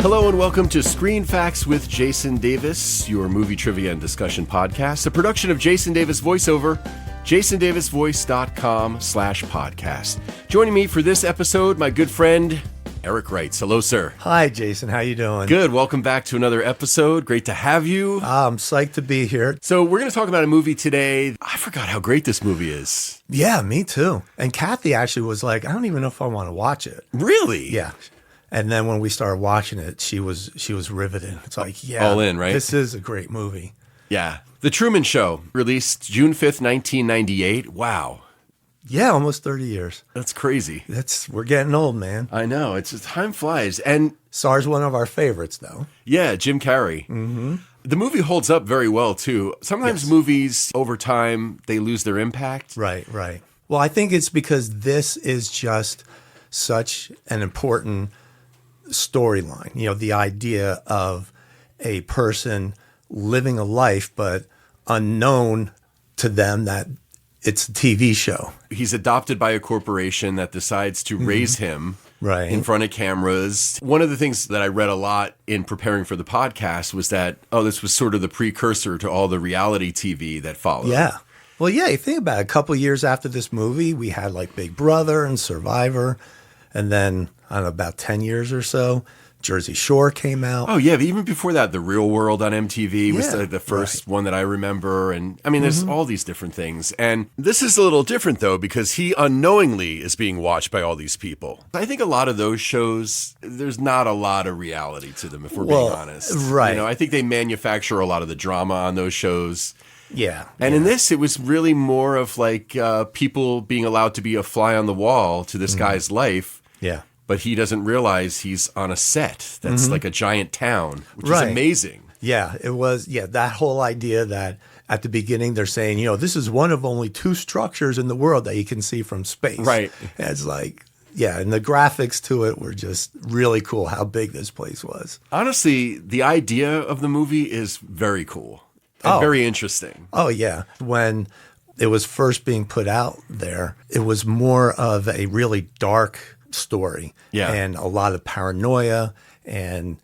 Hello and welcome to Screen Facts with Jason Davis, your movie trivia and discussion podcast, a production of Jason Davis VoiceOver, jasondavisvoice.com/podcast. Joining me for this episode, my good friend, Erik Reitz. Hello, sir. Hi, Jason. How you doing? Good. Welcome back to another episode. Great to have you. I'm psyched to be here. So we're going to talk about a movie today. I forgot how great this movie is. Yeah, me too. And Kathy actually was like, I don't even know if I want to watch it. Really? Yeah. And then when we started watching it, she was riveted. It's like, yeah, all in, right? This is a great movie. Yeah. The Truman Show, released June 5th, 1998. Wow. Yeah, almost 30 years. That's crazy. We're getting old, man. I know. It's time flies. And SAR's one of our favorites, though. yeah, Jim Carrey. Mm-hmm. The movie holds up very well, too. Sometimes movies, over time, they lose their impact. Right. Well, I think it's because this is just such an important storyline. You know, the idea of a person living a life, but unknown to them that it's a TV show. He's adopted by a corporation that decides to raise him in front of cameras. One of the things that I read a lot in preparing for the podcast was that, this was sort of the precursor to all the reality TV that followed. Yeah. Well, yeah, you think about it. A couple of years after this movie, we had like Big Brother and Survivor. And then, I don't know, about 10 years or so, Jersey Shore came out. Oh, yeah. But even before that, The Real World on MTV was the first one that I remember. And I mean, there's all these different things. And this is a little different, though, because he unknowingly is being watched by all these people. I think a lot of those shows, there's not a lot of reality to them, if we're being honest. Right. You know, I think they manufacture a lot of the drama on those shows. Yeah. And in this, it was really more of like people being allowed to be a fly on the wall to this guy's life. Yeah. But he doesn't realize he's on a set that's like a giant town, which is amazing. Yeah, it was. Yeah, that whole idea that at the beginning they're saying, you know, this is one of only two structures in the world that you can see from space. Right. And it's like, yeah, and the graphics to it were just really cool how big this place was. Honestly, the idea of the movie is very cool and very interesting. Oh, yeah. When it was first being put out there, it was more of a really dark story and a lot of paranoia, and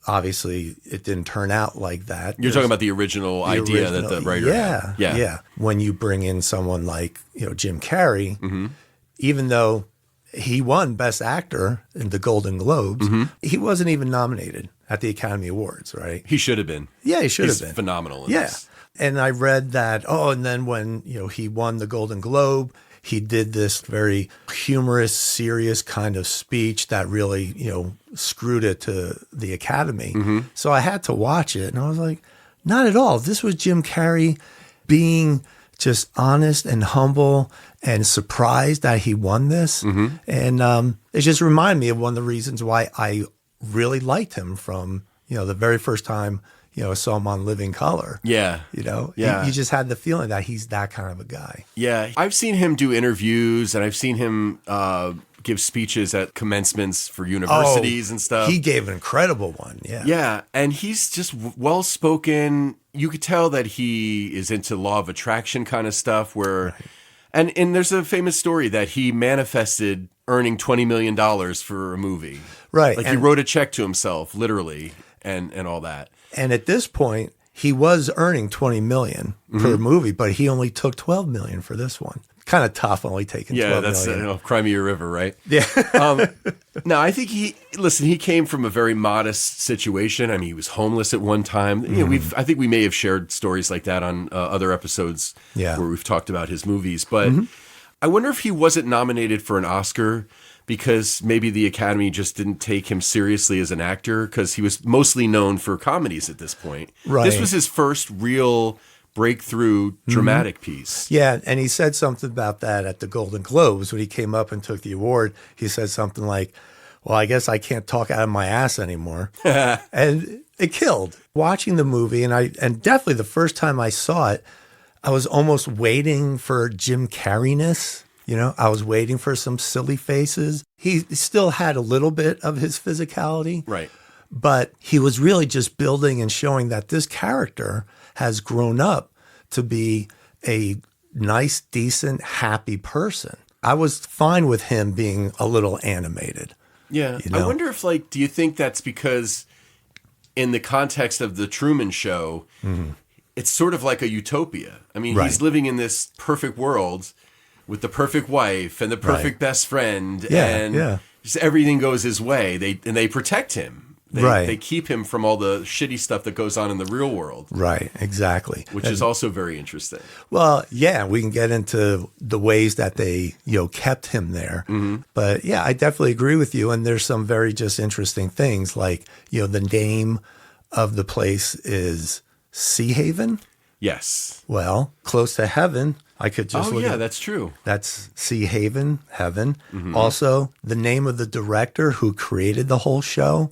obviously it didn't turn out like that. You're talking about the original idea that the writer had. Yeah. When you bring in someone like, you know, Jim Carrey, even though he won Best Actor in the Golden Globes, he wasn't even nominated at the Academy Awards, right? He should have been. Yeah, he should have been. He's phenomenal in this. And I read that, and then when, you know, he won the Golden Globe, he did this very humorous, serious kind of speech that really, you know, screwed it to the Academy. So I had to watch it, and I was like, not at all. This was Jim Carrey being just honest and humble and surprised that he won this. And it just reminded me of one of the reasons why I really liked him from, you know, the very first time, you know, I saw him on Living Color. Yeah. You know, you just had the feeling that he's that kind of a guy. Yeah. I've seen him do interviews, and I've seen him give speeches at commencements for universities and stuff. He gave an incredible one. Yeah. Yeah. And he's just well-spoken. You could tell that he is into law of attraction kind of stuff where, and there's a famous story that he manifested earning $20 million for a movie. Right. Like he wrote a check to himself, literally, and all that. And at this point, he was earning $20 million per movie, but he only took $12 million for this one. Kind of tough, only taking $12 million. Yeah, that's Cry Me a River, right? Yeah. No, I think he came from a very modest situation. I mean, he was homeless at one time. You know, I think we may have shared stories like that on other episodes where we've talked about his movies. But I wonder if he wasn't nominated for an Oscar because maybe the Academy just didn't take him seriously as an actor because he was mostly known for comedies at this point. Right. This was his first real breakthrough dramatic piece. Yeah, and he said something about that at the Golden Globes when he came up and took the award. He said something like, well, I guess I can't talk out of my ass anymore. And it killed. Watching the movie, and definitely the first time I saw it, I was almost waiting for Jim Carrey-ness. You know, I was waiting for some silly faces. He still had a little bit of his physicality. Right. But he was really just building and showing that this character has grown up to be a nice, decent, happy person. I was fine with him being a little animated. Yeah. You know? I wonder if, like, do you think that's because in the context of the Truman Show, it's sort of like a utopia. I mean, he's living in this perfect world with the perfect wife and the perfect best friend, and just everything goes his way. They protect him. They keep him from all the shitty stuff that goes on in the real world. Right, exactly. Which is also very interesting. Well, yeah, we can get into the ways that they, kept him there. But yeah, I definitely agree with you. And there's some very just interesting things like, the name of the place is Sea Haven. Yes. Well, close to heaven. I could just look at, that's true. That's Sea Haven, heaven. Also, the name of the director who created the whole show,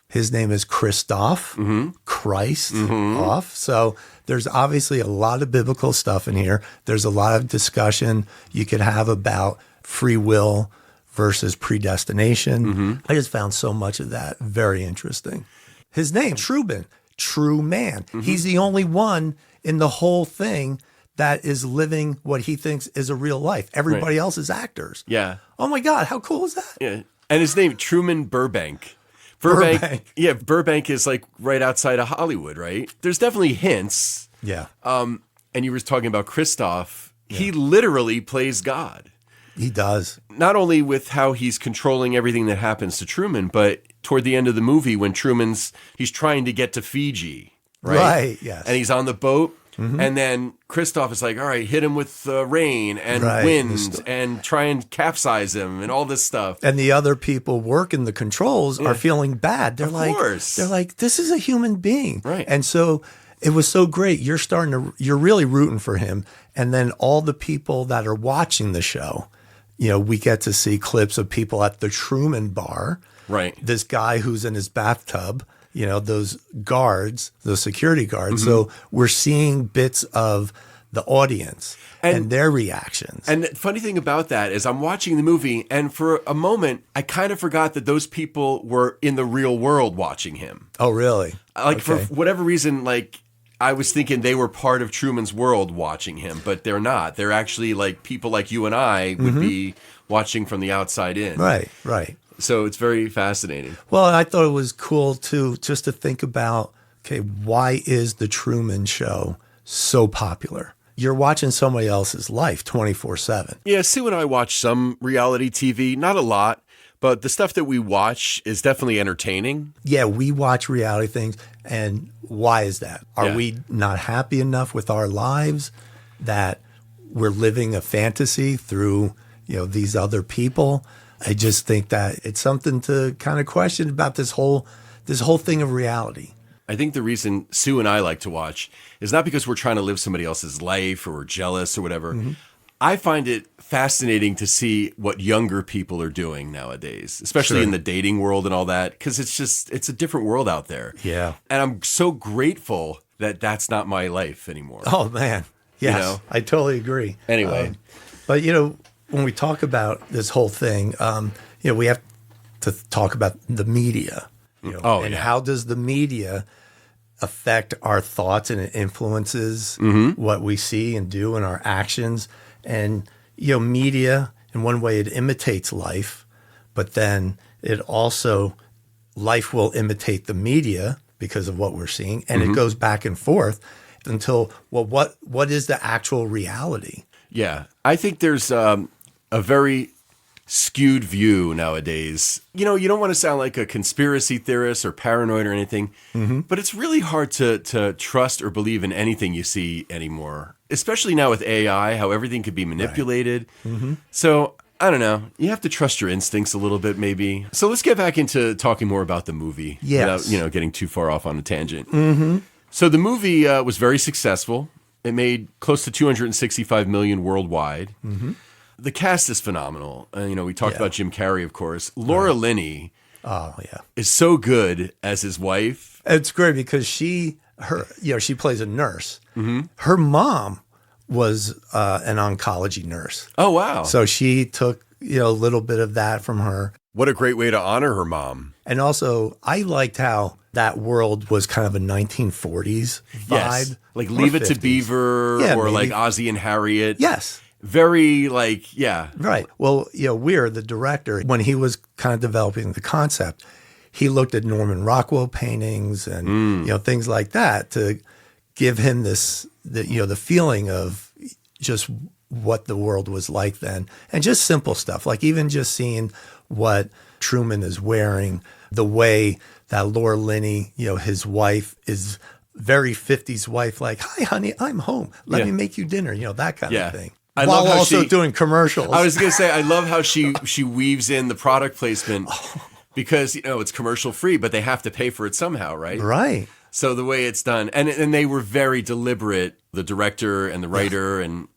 his name is Christoph, Christ off. So there's obviously a lot of biblical stuff in here. There's a lot of discussion you could have about free will versus predestination. I just found so much of that very interesting. His name, Truman, true man. He's the only one in the whole thing that is living what he thinks is a real life. Everybody else is actors. Yeah. Oh my God, how cool is that? Yeah. And his name, Truman Burbank. Burbank. Yeah, Burbank is like right outside of Hollywood, right? There's definitely hints. Yeah. And you were talking about Christoph. He literally plays God. He does. Not only with how he's controlling everything that happens to Truman, but toward the end of the movie when he's trying to get to Fiji, right? Right, yes. And he's on the boat. And then Christoph is like, all right, hit him with rain and wind and try and capsize him and all this stuff. And the other people working the controls are feeling bad. They're like, this is a human being. Right. And so it was so great. You're really rooting for him. And then all the people that are watching the show, we get to see clips of people at the Truman Bar. Right. This guy who's in his bathtub. Those guards, those security guards. So we're seeing bits of the audience and their reactions. And the funny thing about that is I'm watching the movie, and for a moment, I kind of forgot that those people were in the real world watching him. Oh, really? For whatever reason, I was thinking they were part of Truman's world watching him, but they're not. They're actually like people like you and I would be watching from the outside in. Right. So it's very fascinating. Well, I thought it was cool, too, just to think about, why is the Truman Show so popular? You're watching somebody else's life 24/7. Yeah, Sue and I watch some reality TV, not a lot, but the stuff that we watch is definitely entertaining. Yeah, we watch reality things. And why is that? Are we not happy enough with our lives that we're living a fantasy through, these other people? I just think that it's something to kind of question about this whole thing of reality. I think the reason Sue and I like to watch is not because we're trying to live somebody else's life or we're jealous or whatever. I find it fascinating to see what younger people are doing nowadays, especially in the dating world and all that, because it's a different world out there. Yeah. And I'm so grateful that that's not my life anymore. Oh, man. Yes, I totally agree. Anyway. But, when we talk about this whole thing, we have to talk about the media. How does the media affect our thoughts, and it influences what we see and do in our actions. And, media, in one way, it imitates life, but then it also, life will imitate the media because of what we're seeing. And it goes back and forth until, what is the actual reality? Yeah. I think there's a very skewed view nowadays. You don't want to sound like a conspiracy theorist or paranoid or anything, but it's really hard to trust or believe in anything you see anymore, especially now with AI, how everything could be manipulated. Right. So I don't know. You have to trust your instincts a little bit, maybe. So let's get back into talking more about the movie without, getting too far off on a tangent. So the movie was very successful. It made close to $265 million worldwide. The cast is phenomenal. We talked about Jim Carrey, of course. Laura Linney is so good as his wife. It's great because she plays a nurse. Her mom was an oncology nurse. Oh, wow. So she took, a little bit of that from her. What a great way to honor her mom. And also, I liked how that world was kind of a 1940s vibe. Yes. Like Leave It to Beaver or like Ozzie and Harriet. Yes. Very like, yeah. Right. Well, Weir, the director, when he was kind of developing the concept, he looked at Norman Rockwell paintings and, things like that to give him the feeling of just what the world was like then. And just simple stuff, like even just seeing what Truman is wearing, the way that Laura Linney, his wife is very 50s wife, like, hi, honey, I'm home. Let me make you dinner, that kind of thing. I While love how also doing commercials. I was going to say, I love how she weaves in the product placement because, it's commercial free, but they have to pay for it somehow, right? Right. So the way it's done, and they were very deliberate, the director and the writer and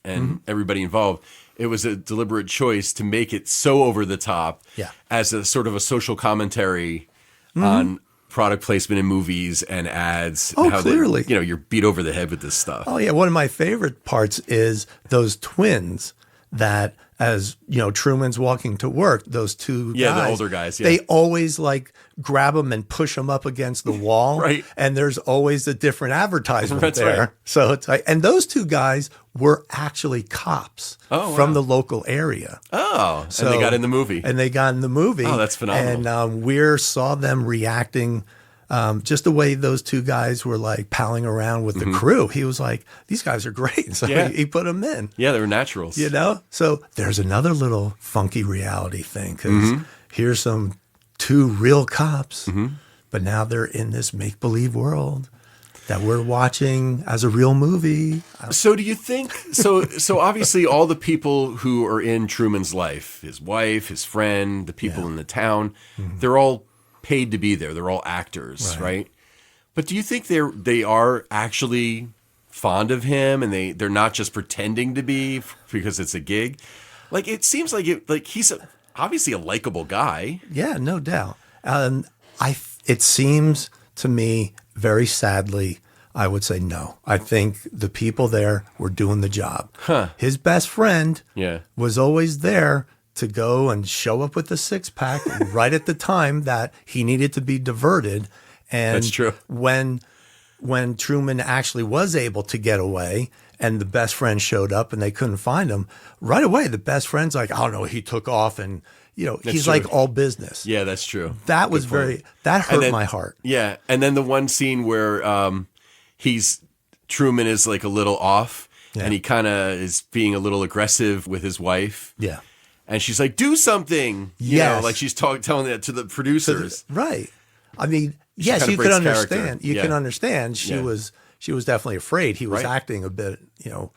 everybody involved. It was a deliberate choice to make it so over the top as a sort of a social commentary on product placement in movies and ads. Oh, how clearly. You're beat over the head with this stuff. Oh, yeah. One of my favorite parts is those twins that, as Truman's walking to work, those two guys. The older guys, they always like grab them and push them up against the wall. Right. And there's always a different advertisement That's there. right. So it's like, and those two guys were actually cops from the local area. Oh, so, and they got in the movie. Oh, that's phenomenal. And Weir saw them reacting. Just the way those two guys were like palling around with the crew. He was like, these guys are great. So he put them in. Yeah, they were naturals. So there's another little funky reality thing because here's some two real cops, but now they're in this make-believe world that we're watching as a real movie. So do you think, so obviously all the people who are in Truman's life, his wife, his friend, the people in the town, they're all paid to be there. They're all actors, right? But do you think they are actually fond of him and they're not just pretending to be because it's a gig? Like it seems like he's obviously a likable guy. Yeah, no doubt. It seems to me very sadly, I would say no. I think the people there were doing the job. His best friend was always there to go and show up with a six-pack right at the time that he needed to be diverted. And that's true. When Truman actually was able to get away and the best friend showed up and they couldn't find him, right away the best friend's like, oh no, he took off and he's true. Like all business. Yeah, that's true. That was that hurt my heart. Yeah. And then the one scene where Truman is like a little off and he kind of is being a little aggressive with his wife. Yeah. And she's like, do something. You know, like she's telling that to the producers. Right. I mean, yes, you can understand. You can understand. She was definitely afraid. He was acting a bit,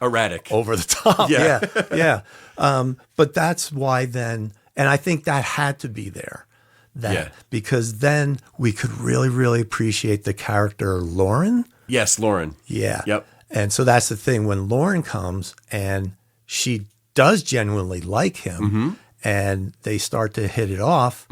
erratic, over the top. Yeah. But that's why then, and I think that had to be there. Because then we could really, really appreciate the character Lauren. Yes, Lauren. Yeah. Yep. And so that's the thing. When Lauren comes and she does genuinely like him and they start to hit it off,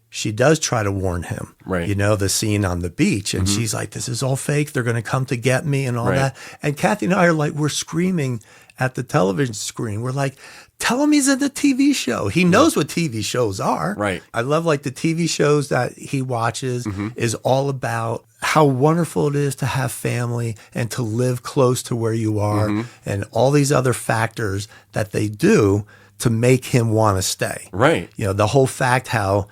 she does try to warn him. Right. The scene on the beach. And she's like, this is all fake. They're going to come to get me and all that. And Kathy and I are like, we're screaming at the television screen. We're like, tell him he's in the TV show. He knows what TV shows are. Right. I love like the TV shows that he watches is all about how wonderful it is to have family and to live close to where you are and all these other factors that they do to make him want to stay. Right. The whole fact how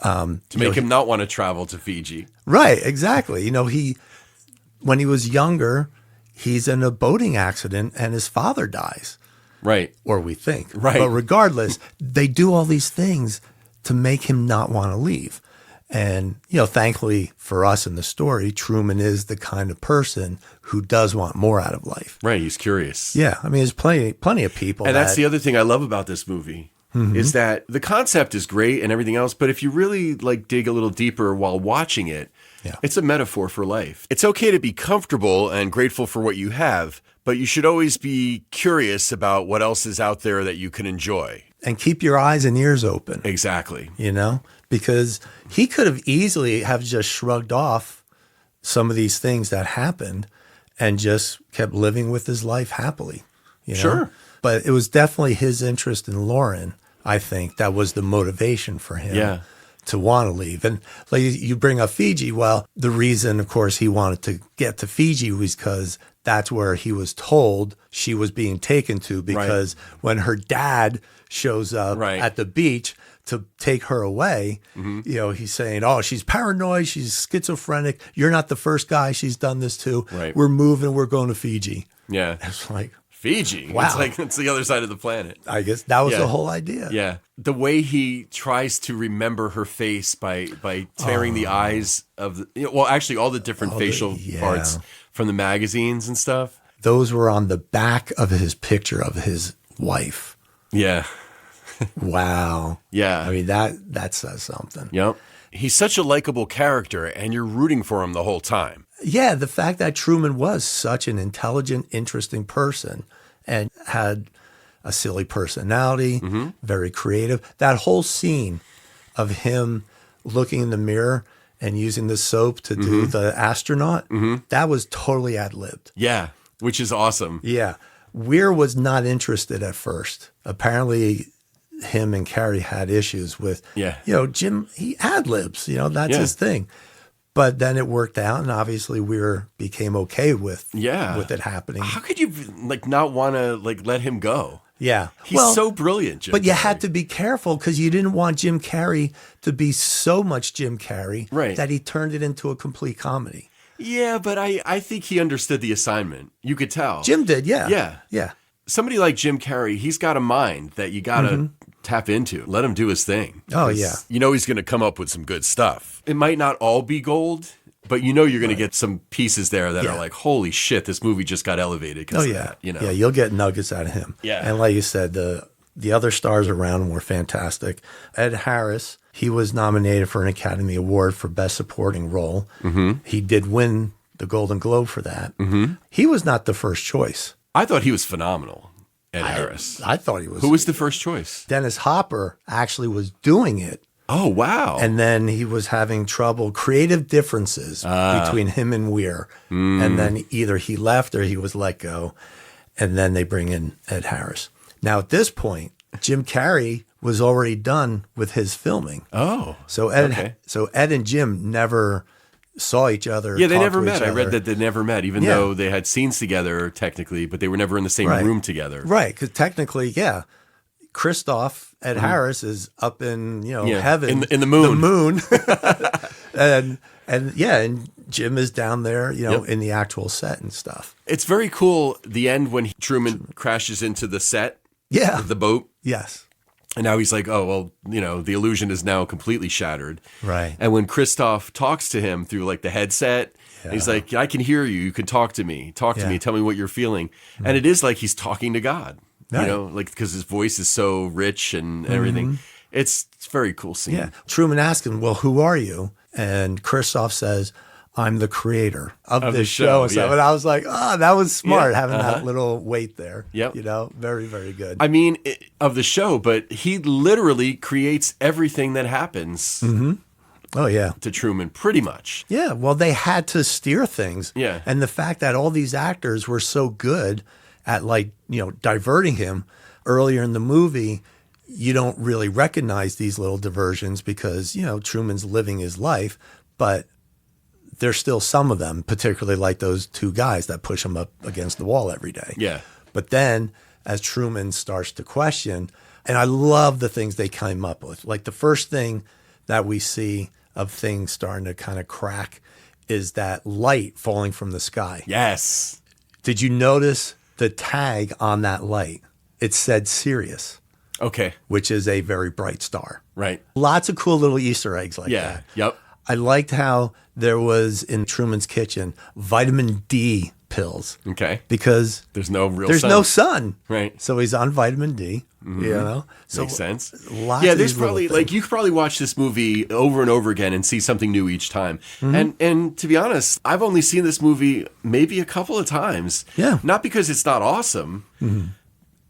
to make him not want to travel to Fiji. Right, exactly. When he was younger, he's in a boating accident and his father dies. Right. Or we think. Right. But regardless, they do all these things to make him not want to leave. And, thankfully for us in the story, Truman is the kind of person who does want more out of life. Right. He's curious. Yeah. I mean, there's plenty of people. And that's the other thing I love about this movie is that the concept is great and everything else. But if you really dig a little deeper while watching it, it's a metaphor for life. It's okay to be comfortable and grateful for what you have, but you should always be curious about what else is out there that you can enjoy. And keep your eyes and ears open. Exactly. Because he could have easily have just shrugged off some of these things that happened and just kept living with his life happily. Sure. But it was definitely his interest in Lauren, I think, that was the motivation for him to want to leave. And you bring up Fiji. Well, the reason, of course, he wanted to get to Fiji was because that's where he was told she was being taken to, because when her dad shows up at the beach to take her away, he's saying, oh, she's paranoid, she's schizophrenic. You're not the first guy she's done this to. Right. We're moving, we're going to Fiji. Yeah. It's like, Fiji? Wow. It's like, it's the other side of the planet. I guess that was the whole idea. Yeah. The way he tries to remember her face by tearing the eyes of actually all the different facial parts from the magazines and stuff. Those were on the back of his picture of his wife. Yeah. Wow. Yeah. I mean, that says something. Yep. He's such a likable character, and you're rooting for him the whole time. Yeah, the fact that Truman was such an intelligent, interesting person and had a silly personality, very creative. That whole scene of him looking in the mirror and using the soap to do the astronaut, that was totally ad-libbed. Yeah, which is awesome. Yeah. Weir was not interested at first. Apparently, him and Carrey had issues with, Jim, he ad-libs, that's his thing. But then it worked out, and obviously Weir became okay with it happening. How could you not want to let him go? Yeah. He's so brilliant, Jim But you Carrey. had to be careful because you didn't want Jim Carrey to be so much Jim Carrey that he turned it into a complete comedy. Yeah, but I think he understood the assignment. You could tell. Jim did, yeah. Yeah. Yeah. Somebody like Jim Carrey, he's got a mind that you got to tap into. Let him do his thing. Oh, yeah. He's going to come up with some good stuff. It might not all be gold, but you're going to get some pieces there that are like, holy shit, this movie just got elevated. Oh, yeah. Yeah, you'll get nuggets out of him. Yeah. And like you said, the other stars around him were fantastic. Ed Harris, he was nominated for an Academy Award for Best Supporting Role. He did win the Golden Globe for that. He was not the first choice. I thought he was phenomenal, Ed Harris. I thought he was. Who was the first choice? Dennis Hopper actually was doing it. Oh, wow. And then he was having trouble, creative differences between him and Weir. And then either he left or he was let go. And then they bring in Ed Harris. Now, at this point, Jim Carrey was already done with his filming. Oh. So Ed and Jim never saw each other. Yeah, they never met. I read that they never met, even though they had scenes together technically, but they were never in the same room together. Right, because technically, Christoph, Ed Harris is up in heaven, in the moon, and Jim is down there, in the actual set and stuff. It's very cool. The end when Truman crashes into the set, of the boat, and now he's like, oh well, the illusion is now completely shattered, right? And when Christoph talks to him through the headset. And he's like, I can hear you. You can talk to me. Talk to me. Tell me what you're feeling. And it is like he's talking to God. Right. Because his voice is so rich and everything. It's a very cool scene. Yeah. Truman asks him, well, who are you? And Christoph says, I'm the creator of this show. And I was like, that was smart, having that little weight there. Yep. Very, very good. I mean, of the show, but he literally creates everything that happens. Oh, yeah. To Truman, pretty much. Yeah. Well, they had to steer things. Yeah. And the fact that all these actors were so good at diverting him earlier in the movie, you don't really recognize these little diversions because, Truman's living his life, but there's still some of them, particularly like those two guys that push him up against the wall every day. Yeah. But then as Truman starts to question, and I love the things they came up with. Like the first thing that we see of things starting to kind of crack is that light falling from the sky. Yes. Did you notice the tag on that light? It said Sirius. Okay. Which is a very bright star. Right. Lots of cool little Easter eggs like that. Yep. I liked how there was in Truman's kitchen vitamin D pills. Okay. Because there's no sun. Right. So he's on vitamin D. So makes sense. There's probably you could probably watch this movie over and over again and see something new each time. And to be honest, I've only seen this movie maybe a couple of times. Yeah. Not because it's not awesome.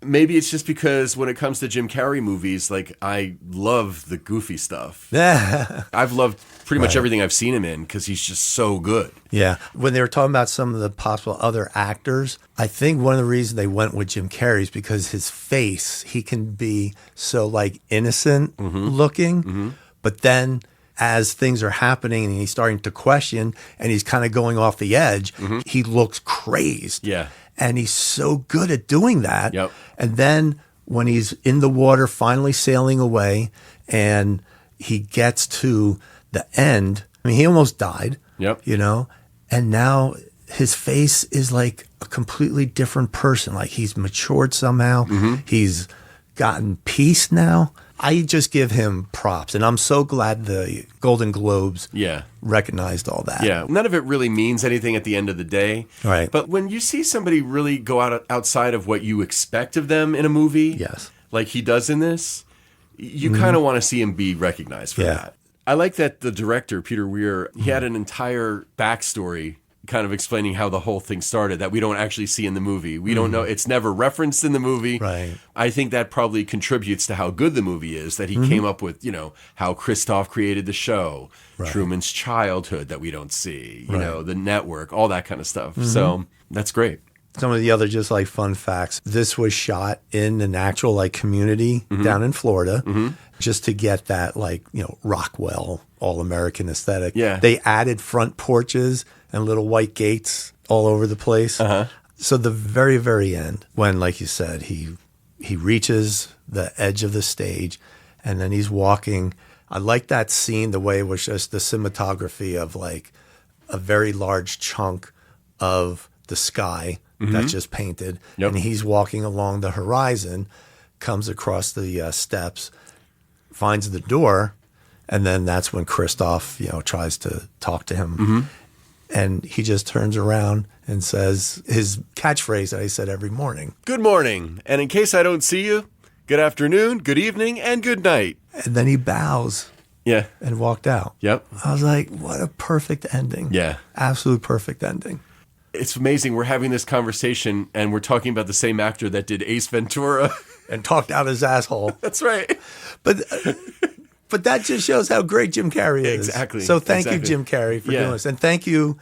Maybe it's just because when it comes to Jim Carrey movies, I love the goofy stuff. I've loved pretty much everything I've seen him in because he's just so good. Yeah. When they were talking about some of the possible other actors, I think one of the reasons they went with Jim Carrey is because his face, he can be so innocent looking, but then as things are happening and he's starting to question and he's kind of going off the edge, he looks crazed. Yeah. And he's so good at doing that. Yep. And then when he's in the water, finally sailing away, and he gets to the end, I mean, he almost died, Yep. you know, and now his face is like a completely different person. Like he's matured somehow. He's gotten peace now. I just give him props, and I'm so glad the Golden Globes recognized all that. Yeah, none of it really means anything at the end of the day. Right. But when you see somebody really go outside of what you expect of them in a movie, like he does in this, you kind of want to see him be recognized for that. I like that the director, Peter Weir, he had an entire backstory kind of explaining how the whole thing started that we don't actually see in the movie. We don't know. It's never referenced in the movie. Right. I think that probably contributes to how good the movie is, that he came up with, you know, how Christoph created the show, Truman's childhood that we don't see, you know, the network, all that kind of stuff. So that's great. Some of the other just like fun facts. This was shot in an actual like community down in Florida just to get that like, you know, Rockwell all-American aesthetic. Yeah. They added front porches and little white gates all over the place. So the very, very end, when, like you said, he reaches the edge of the stage and then he's walking. I like that scene, the way it was just the cinematography of like a very large chunk of the sky that's just painted. And he's walking along the horizon, comes across the steps, finds the door, and then that's when Christoph, you know, tries to talk to him. And he just turns around and says his catchphrase that I said every morning. Good morning. And in case I don't see you, good afternoon, good evening, and good night. And then he bows. And walked out. I was like, what a perfect ending. Absolute perfect ending. It's amazing. We're having this conversation and we're talking about the same actor that did Ace Ventura. And talked out his asshole. That's right. But that just shows how great Jim Carrey is. Exactly. So thank you, Jim Carrey, for doing this. And thank you,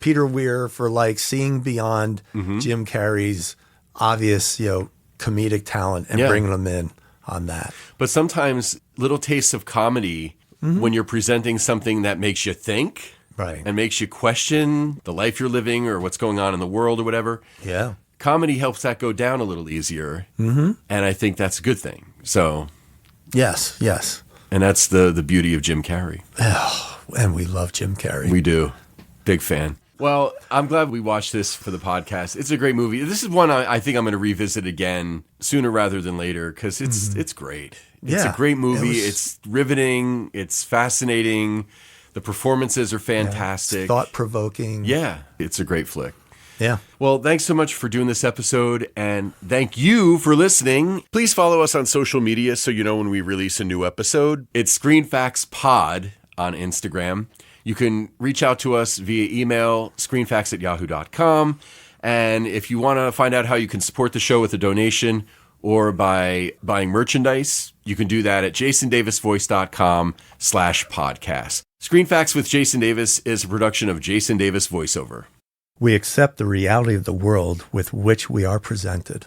Peter Weir, for like seeing beyond Jim Carrey's obvious, you know, comedic talent and bringing him in on that. But sometimes little tastes of comedy when you're presenting something that makes you think and makes you question the life you're living or what's going on in the world or whatever. Comedy helps that go down a little easier. And I think that's a good thing. So yes. And that's the beauty of Jim Carrey. Oh, and we love Jim Carrey. We do. Big fan. Well, I'm glad we watched this for the podcast. It's a great movie. This is one I think I'm going to revisit again sooner rather than later because it's great. It's a great movie. It's riveting. It's fascinating. The performances are fantastic. Thought-provoking. Yeah. It's a great flick. Yeah. Well, thanks so much for doing this episode, and thank you for listening. Please follow us on social media so you know when we release a new episode. It's Screen Facts Pod on Instagram. You can reach out to us via email, screenfacts@yahoo.com. And if you want to find out how you can support the show with a donation or by buying merchandise, you can do that at jasondavisvoice.com/podcast. Screen Facts with Jason Davis is a production of Jason Davis Voiceover. We accept the reality of the world with which we are presented.